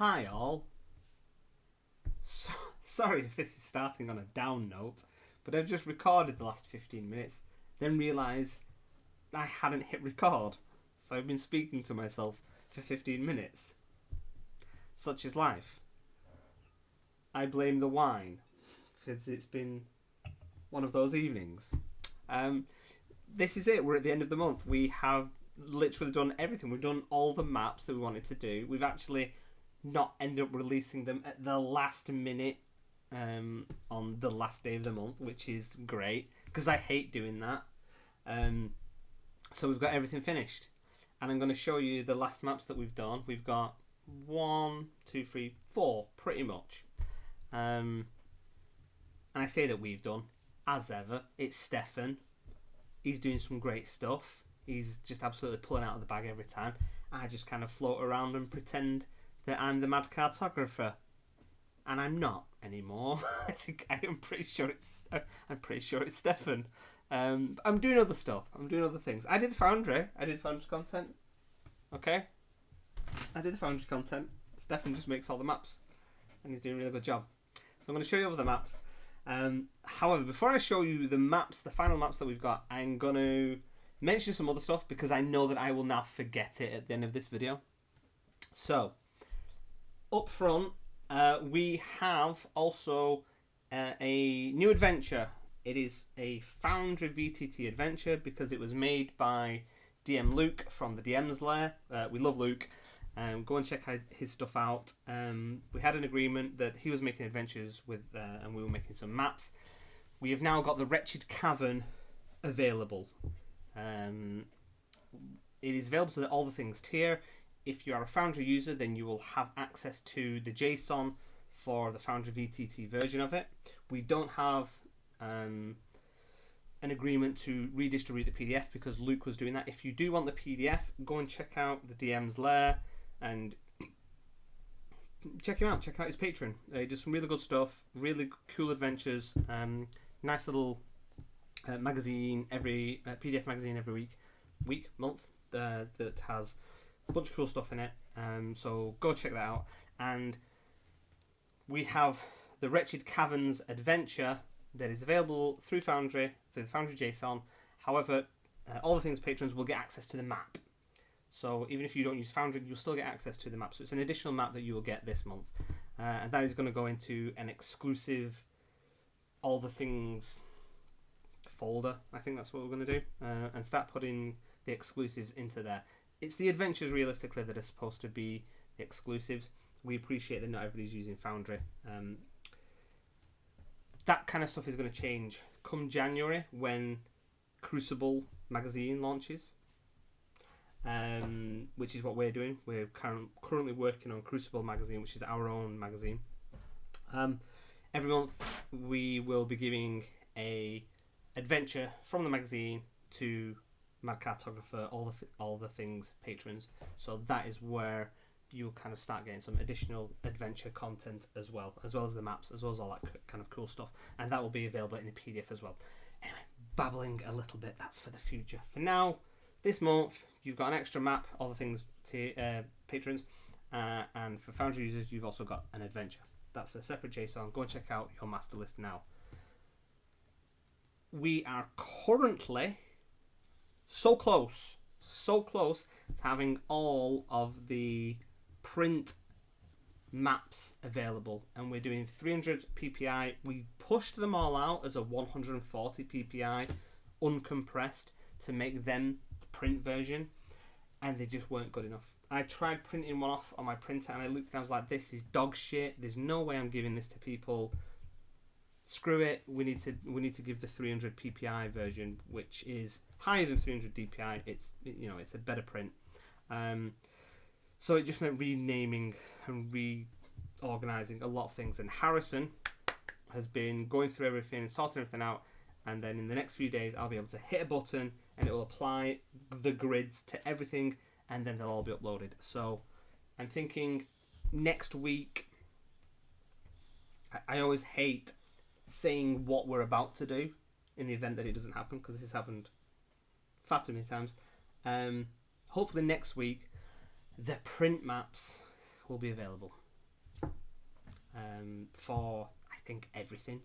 Hi all. So, sorry if this is starting on a down note, but I've just recorded the last 15 minutes, then realised I hadn't hit record. So I've been speaking to myself for 15 minutes. Such is life. I blame the wine, because it's been one of those evenings. This is it. We're at the end of the month. We have literally done everything. We've done all the maps that we wanted to do. We've actually not ended up releasing them at the last minute on the last day of the month, which is great because I hate doing that. So we've got everything finished, and I'm going to show you the last maps that we've done. We've got 1, 2, 3, 4 pretty much. And I say that we've done, as ever, it's Steffen. He's doing some great stuff. He's just absolutely pulling out of the bag every time. I just kind of float around and pretend that I'm the mad cartographer, and I'm not anymore. I'm pretty sure it's Steffen. I'm doing other stuff. I'm doing other things. I did the Foundry. I did the Foundry content. Okay, I did the Foundry content. Steffen just makes all the maps, and he's doing a really good job. So I'm going to show you over the maps. However, before I show you the maps, the final maps that we've got, I'm going to mention some other stuff because I know that I will now forget it at the end of this video. So, up front, we have also a new adventure. It is a Foundry VTT adventure because it was made by DM Luke from the DM's Lair. We love Luke. Go and check his stuff out. We had an agreement that he was making adventures with, and we were making some maps. We have now got the Wretched Cavern available. It is available to all the things tier. If you are a Foundry user, then you will have access to the JSON for the Foundry VTT version of it. We don't have an agreement to redistribute the PDF because Luke was doing that. If you do want the PDF, go and check out the DM's Lair and check him out. Check out his Patreon. He does some really good stuff, really cool adventures. Nice little magazine every PDF magazine every month that has a bunch of cool stuff in it. So go check that out. And we have the Wretched Caverns adventure that is available through Foundry, through the Foundry JSON. However, all the things patrons will get access to the map. So even if you don't use Foundry, you'll still get access to the map. So it's an additional map that you will get this month. And that is going to go into an exclusive all the things folder. I think that's what we're going to do. And start putting the exclusives into there. It's the adventures, realistically, that are supposed to be the exclusives. We appreciate that not everybody's using Foundry. That kind of stuff is going to change come January when Crucible magazine launches. Which is what we're doing. We're currently working on Crucible magazine, which is our own magazine. Every month we will be giving a adventure from the magazine to Mad Cartographer, all the things patrons. So that is where you'll kind of start getting some additional adventure content as well as the maps, as well as all that kind of cool stuff. And that will be available in a PDF as well. Anyway, babbling a little bit, that's for the future. For now, this month, you've got an extra map, all the things to patrons, and for Foundry users, you've also got an adventure. That's a separate JSON. Go and check out your master list now. We are currently so close to having all of the print maps available, and we're doing 300 PPI. We pushed them all out as a 140 PPI uncompressed to make them the print version, and they just weren't good enough. I tried printing one off on my printer and I looked and I was like, this is dog shit. There's no way I'm giving this to people. Screw it. We need to give the 300 PPI version, which is higher than 300 DPI. It's a better print. So it just meant renaming and reorganizing a lot of things. And Harrison has been going through everything and sorting everything out. And then in the next few days, I'll be able to hit a button and it will apply the grids to everything, and then they'll all be uploaded. So I'm thinking next week. I always hate saying what we're about to do in the event that it doesn't happen, because this has happened far too many times. Hopefully next week the print maps will be available. for I think everything.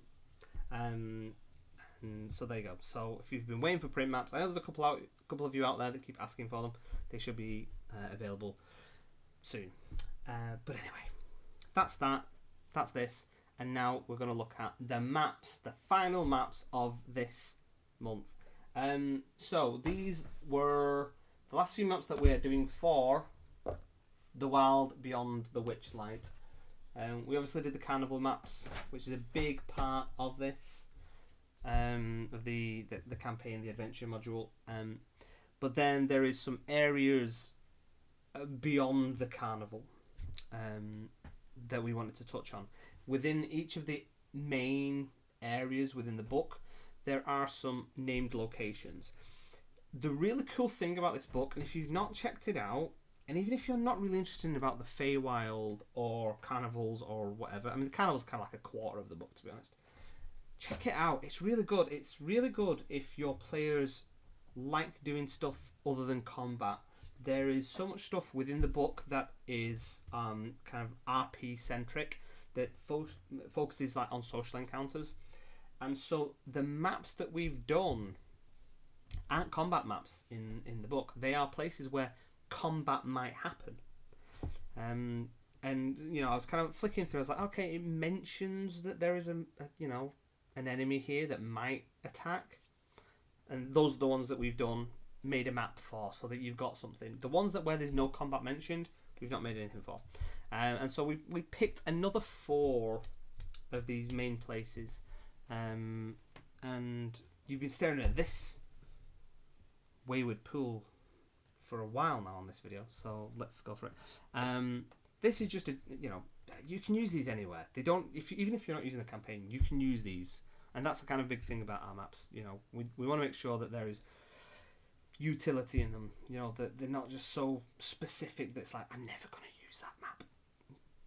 And so there you go. So if you've been waiting for print maps, I know there's a couple of you out there that keep asking for them. They should be available soon. But anyway, that's that. That's this. And now we're going to look at the maps, the final maps of this month. So these were the last few maps that we're doing for the Wild Beyond the Witchlight. We obviously did the carnival maps, which is a big part of this, of the campaign, the adventure module. But then there is some areas beyond the carnival that we wanted to touch on. Within each of the main areas within the book, there are some named locations. The really cool thing about this book, and if you've not checked it out, and even if you're not really interested in about the Feywild or carnivals or whatever, I mean the carnival's kind of like a quarter of the book, to be honest. Check it out. It's really good. It's really good if your players like doing stuff other than combat. There is so much stuff within the book that is kind of RP centric, that focuses like on social encounters. And so the maps that we've done aren't combat maps in the book. They are places where combat might happen. And you know, I was kind of flicking through. I was like, okay, it mentions that there is an enemy here that might attack, and those are the ones that we've done, made a map for, so that you've got something. The ones that where there's no combat mentioned, we've not made anything for. And so we picked another 4 of these main places, and you've been staring at this wayward pool for a while now on this video, so let's go for it. This is just you can use these anywhere. They don't, even if you're not using the campaign, you can use these, and that's the kind of big thing about our maps. You know, we want to make sure that there is utility in them. You know, that they're not just so specific that it's like, I'm never going to use that map.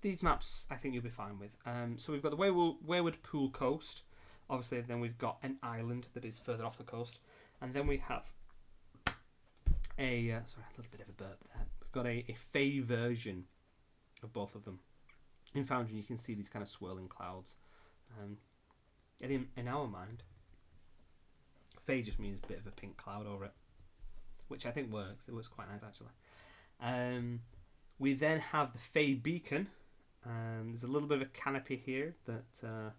These maps, I think you'll be fine with. So we've got the Wayward Pool Coast. Obviously, then we've got an island that is further off the coast, and then we have a sorry, a little bit of a burp there. We've got a Fey version of both of them. In Foundry, you can see these kind of swirling clouds. And in our mind, Fey just means a bit of a pink cloud over it, which I think works. It works quite nice, actually. We then have the Fey Beacon. There's a little bit of a canopy here that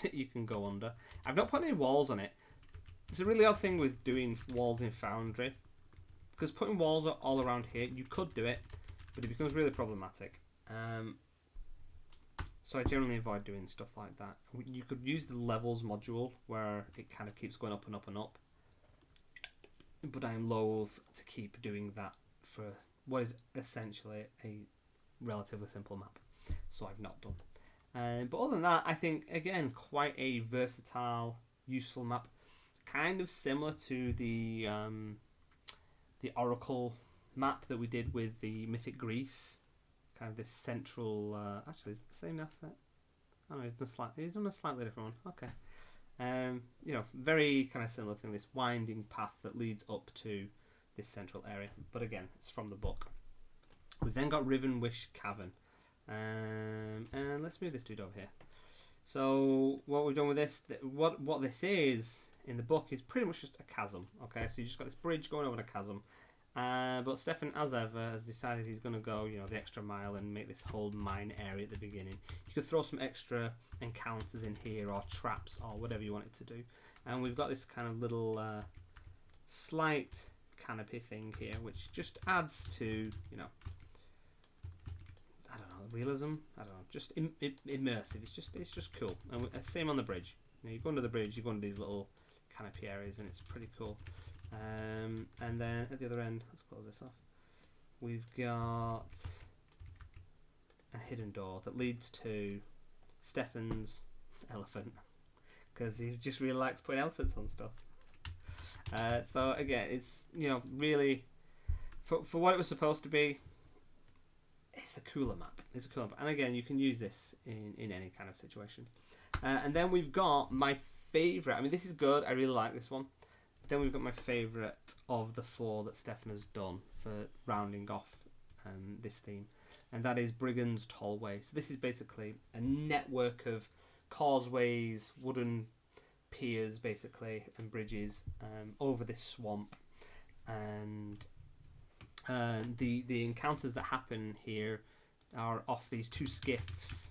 that you can go under. I've not put any walls on it. It's a really odd thing with doing walls in Foundry, because putting walls all around here, you could do it, but it becomes really problematic. So I generally avoid doing stuff like that. You could use the levels module where it kind of keeps going up and up and up, but I am loath to keep doing that for what is essentially a relatively simple map, so I've not done. But other than that, I think, again, quite a versatile, useful map. Kind of similar to the Oracle map that we did with the Mythic Greece. Kind of this central... actually, is it the same asset? Oh no, he's done a slightly different one. Okay. You know, very kind of similar thing, this winding path that leads up to this central area. But again, it's from the book. We've then got Rivenwish Cavern. And let's move this dude over here. So what we've done with this, what this is in the book is pretty much just a chasm. Okay, so you just got this bridge going over a chasm. But Steffen, as ever, has decided he's going to go, the extra mile and make this whole mine area at the beginning. You could throw some extra encounters in here, or traps, or whatever you want it to do. And we've got this kind of little slight canopy thing here, which just adds to, I don't know, realism. I don't know, just immersive. It's just cool. And same on the bridge. You go under the bridge, you go into these little canopy areas, and it's pretty cool. And then at the other end, let's close this off. We've got a hidden door that leads to Steffen's elephant, because he just really likes putting elephants on stuff. So again, it's really for what it was supposed to be. It's a cooler map. And again, you can use this in any kind of situation. And then we've got my favourite. I mean, this is good. I really like this one. Then we've got my favourite of the 4 that Steffen has done for rounding off this theme. and that is Brigand's Tollway. So this is basically a network of causeways, wooden piers, basically, and bridges over this swamp. And the encounters that happen here are off these 2 skiffs.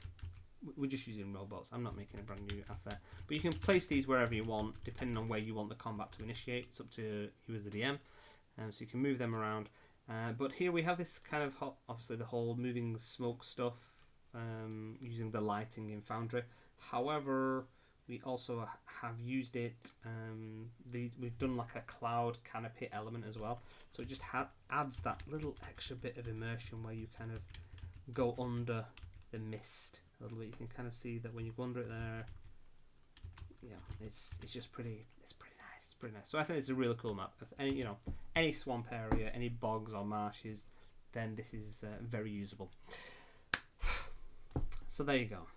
We're just using robots. I'm not making a brand new asset. But you can place these wherever you want, depending on where you want the combat to initiate. It's up to you as the DM. So you can move them around. But here we have this kind of, obviously, the whole moving smoke stuff, using the lighting in Foundry. However, we also have used it. We've done like a cloud canopy element as well. So it just adds that little extra bit of immersion where you kind of go under the mist a little bit. You can kind of see that when you go under it there, yeah, it's just pretty. It's pretty nice. It's pretty nice. So I think it's a really cool map. If any swamp area, any bogs or marshes, then this is very usable. So there you go.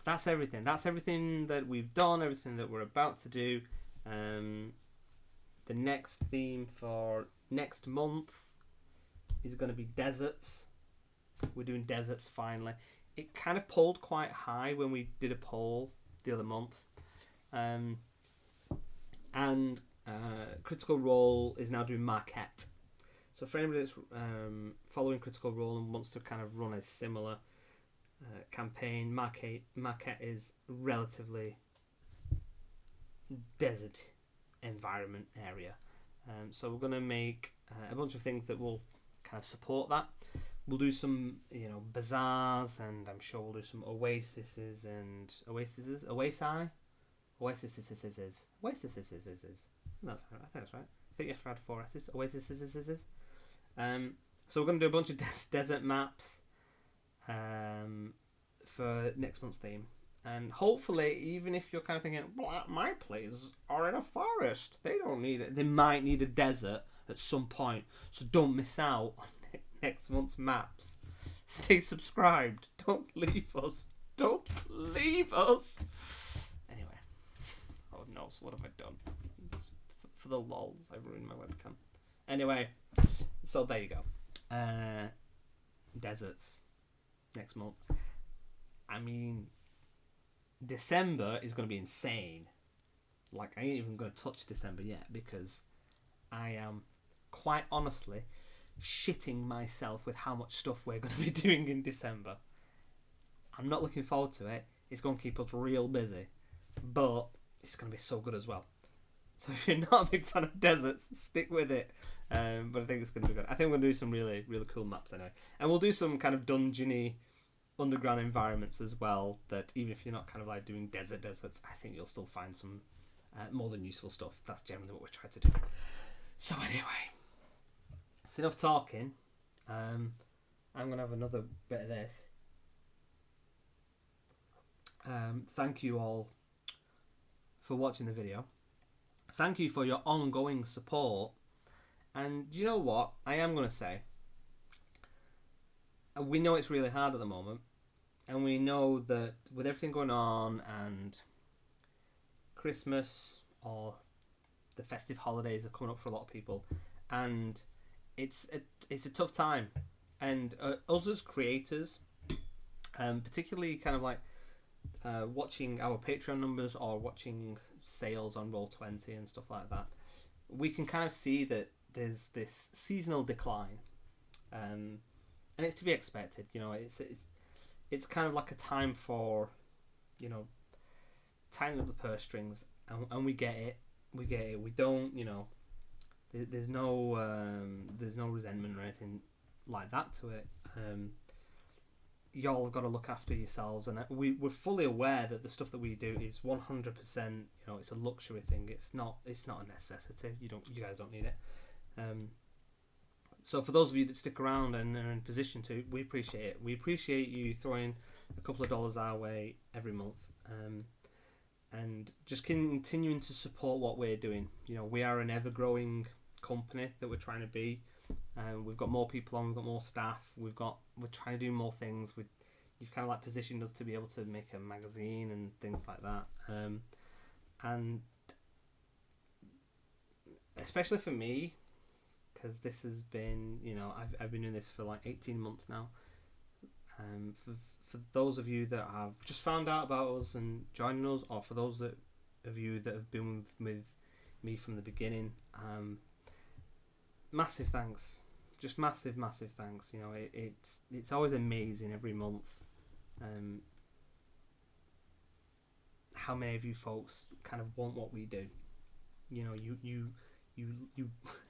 That's everything. That's everything that we've done. Everything that we're about to do. The next theme for next month is going to be deserts. We're doing deserts finally. It kind of pulled quite high when we did a poll the other month. And Critical Role is now doing Marquette. So for anybody that's following Critical Role and wants to kind of run a similar campaign, Marquette is relatively desert environment area. So we're going to make a bunch of things that will kind of support that. We'll do some, bazaars, and I'm sure we'll do some oases. Oasis. That's right. I think that's right. I think you have to add 4 S's. Oasis. So we're going to do a bunch of desert maps for next month's theme. And hopefully, even if you're kind of thinking, well, my plays are in a forest, they don't need it. They might need a desert at some point. So don't miss out on next month's maps. Stay subscribed. Don't leave us. Don't leave us. Anyway. Oh no, so what have I done? For the lols, I've ruined my webcam. Anyway, so there you go. Deserts. Next month. I mean, December is going to be insane. Like, I ain't even going to touch December yet because I am quite honestly shitting myself with how much stuff we're going to be doing in December. I'm not looking forward to it. It's going to keep us real busy, but it's going to be so good as well. So if you're not a big fan of deserts, stick with it. But I think it's going to be good. I think we're going to do some really, really cool maps anyway. And we'll do some kind of dungeony underground environments as well, that even if you're not kind of like doing deserts, I think you'll still find some more than useful stuff. That's generally what we're trying to do. So anyway, it's enough talking. I'm going to have another bit of this. Thank you all for watching the video. Thank you for your ongoing support. And do you know what? I am going to say, we know it's really hard at the moment. And we know that with everything going on and Christmas or the festive holidays are coming up for a lot of people. And it's a tough time. And us as creators, particularly kind of like watching our Patreon numbers or watching sales on Roll20 and stuff like that, we can kind of see that there's this seasonal decline, and it's to be expected. It's kind of like a time for tightening up the purse strings, and we get it. We don't, there's no resentment or anything like that to it. Y'all have got to look after yourselves, and we're fully aware that the stuff that we do is 100%. It's a luxury thing. It's not a necessity. You guys don't need it. So for those of you that stick around and are in position to, we appreciate it. We appreciate you throwing a couple of dollars our way every month, and just continuing to support what we're doing. We are an ever-growing company that we're trying to be. We've got more people on, we've got more staff, we're trying to do more things. You've kind of like positioned us to be able to make a magazine and things like that. And especially for me, because this has been, I've been doing this for like 18 months now. For those of you that have just found out about us and joining us, or for those of you that have been with me from the beginning, massive thanks. Just massive thanks. You know, it's always amazing every month how many of you folks kind of want what we do. You know,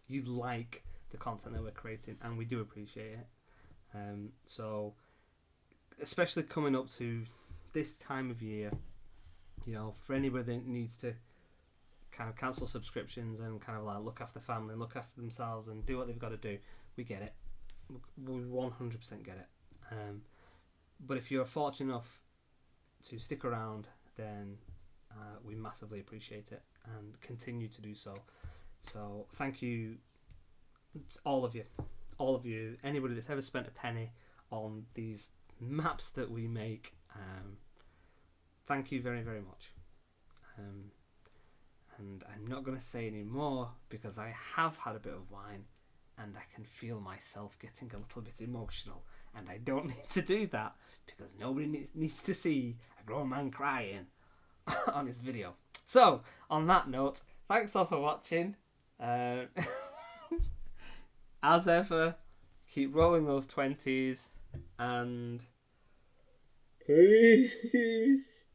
you like the content that we're creating, and we do appreciate it. So especially coming up to this time of year, you know, for anybody that needs to kind of cancel subscriptions and kind of like look after family and look after themselves and do what they've got to do, we get it. We 100% get it. But if you're fortunate enough to stick around, then we massively appreciate it and continue to do so. So thank you, all of you, anybody that's ever spent a penny on these maps that we make. Thank you very, very much. And I'm not going to say any more because I have had a bit of wine and I can feel myself getting a little bit emotional, and I don't need to do that because nobody needs to see a grown man crying on his video. So on that note, thanks all for watching. As ever, keep rolling those 20s, and peace.